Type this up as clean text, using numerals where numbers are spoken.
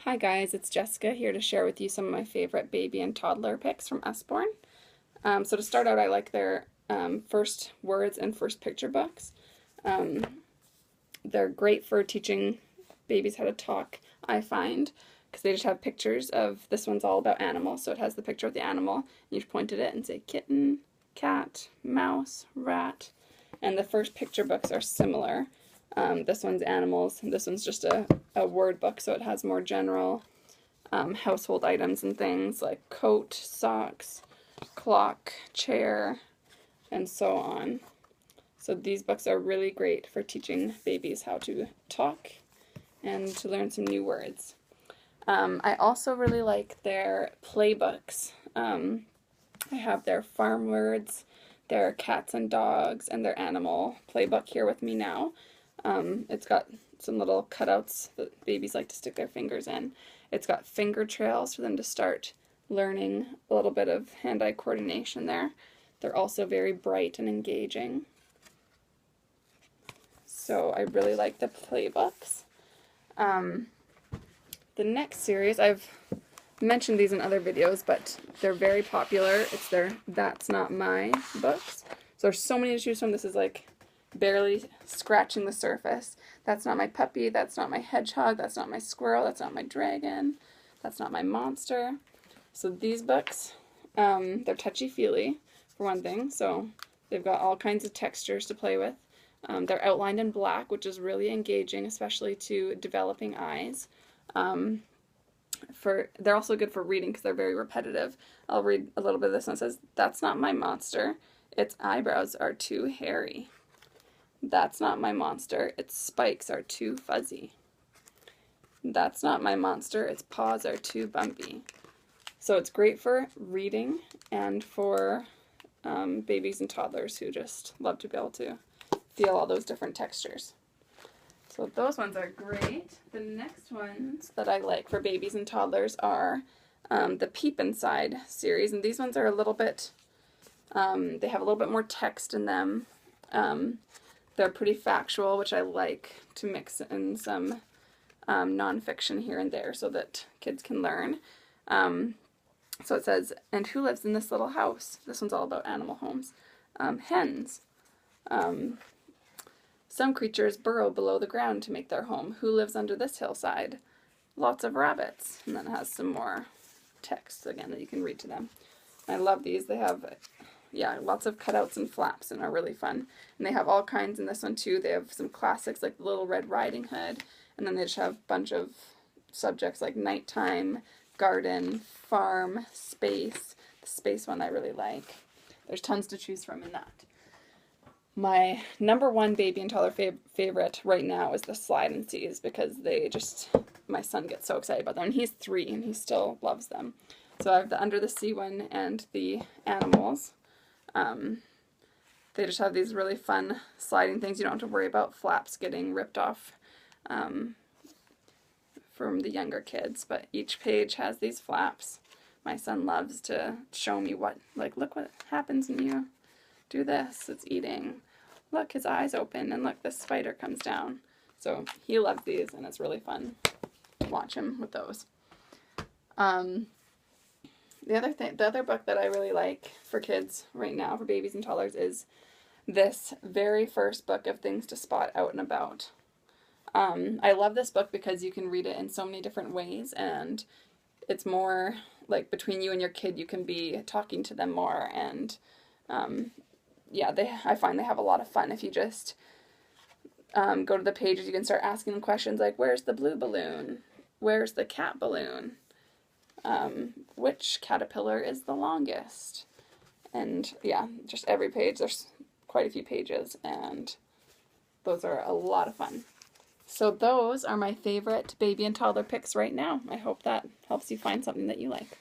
Hi guys, it's Jessica here to share with you some of my favorite baby and toddler picks from Usborne. So to start out, I like their first words and first picture books. Um, they're great for teaching babies how to talk, I find, because they just have pictures of, this one's all about animals, so it has the picture of the animal, and you just point at it and say kitten, cat, mouse, rat, and the first picture books are similar. This one's animals, and this one's just a word book, so it has more general household items and things like coat, socks, clock, chair, and so on. So these books are really great for teaching babies how to talk and to learn some new words. I also really like their playbooks. I have their farm words, their cats and dogs, and their animal playbook here with me now. It's got some little cutouts that babies like to stick their fingers in. It's got finger trails for them to start learning a little bit of hand-eye coordination there. They're also very bright and engaging. So I really like the playbooks. The next series, I've mentioned these in other videos, but they're very popular. It's their That's Not My books. So there's so many to choose from. This is like barely scratching the surface. That's not my puppy, that's not my hedgehog, that's not my squirrel, that's not my dragon, that's not my monster. So these books, they're touchy-feely, for one thing, so they've got all kinds of textures to play with. They're outlined in black, which is really engaging, especially to developing eyes. They're also good for reading because they're very repetitive. I'll read a little bit of this one. It says, "That's not my monster, its eyebrows are too hairy. That's not my monster, its spikes are too fuzzy. That's not my monster, its paws are too bumpy." So it's great for reading and for babies and toddlers who just love to be able to feel all those different textures. So those ones are great. The next ones that I like for babies and toddlers are the Peep Inside series, and these ones are a little bit, they have a little bit more text in them. They're pretty factual, which I like to mix in some nonfiction here and there so that kids can learn. So it says, "And who lives in this little house?" This one's all about animal homes. Hens. "Some creatures burrow below the ground to make their home. Who lives under this hillside?" Lots of rabbits. And then it has some more text again that you can read to them. I love these. They have, yeah, lots of cutouts and flaps and are really fun. And they have all kinds in this one too. They have some classics like Little Red Riding Hood, and then they just have a bunch of subjects like nighttime, garden, farm, space. The space one I really like. There's tons to choose from in that. My number one baby and toddler favorite right now is the Slide and Seas because my son gets so excited about them. And he's 3 and he still loves them. So I have the Under the Sea one and the animals. They just have these really fun sliding things. You don't have to worry about flaps getting ripped off from the younger kids, but each page has these flaps. My son loves to show me look what happens when you do this. It's eating. Look, his eyes open, and look, this spider comes down. So he loves these, and it's really fun to watch him with those. The other book that I really like for kids right now, for babies and toddlers, is this very first book of things to spot out and about. I love this book because you can read it in so many different ways, and it's more like between you and your kid, you can be talking to them more, and yeah, I find they have a lot of fun. If you just go to the pages, you can start asking them questions like, "Where's the blue balloon? Where's the cat balloon? Which caterpillar is the longest?" And yeah, just every page, there's quite a few pages, and those are a lot of fun. So those are my favorite baby and toddler picks right now. I hope that helps you find something that you like.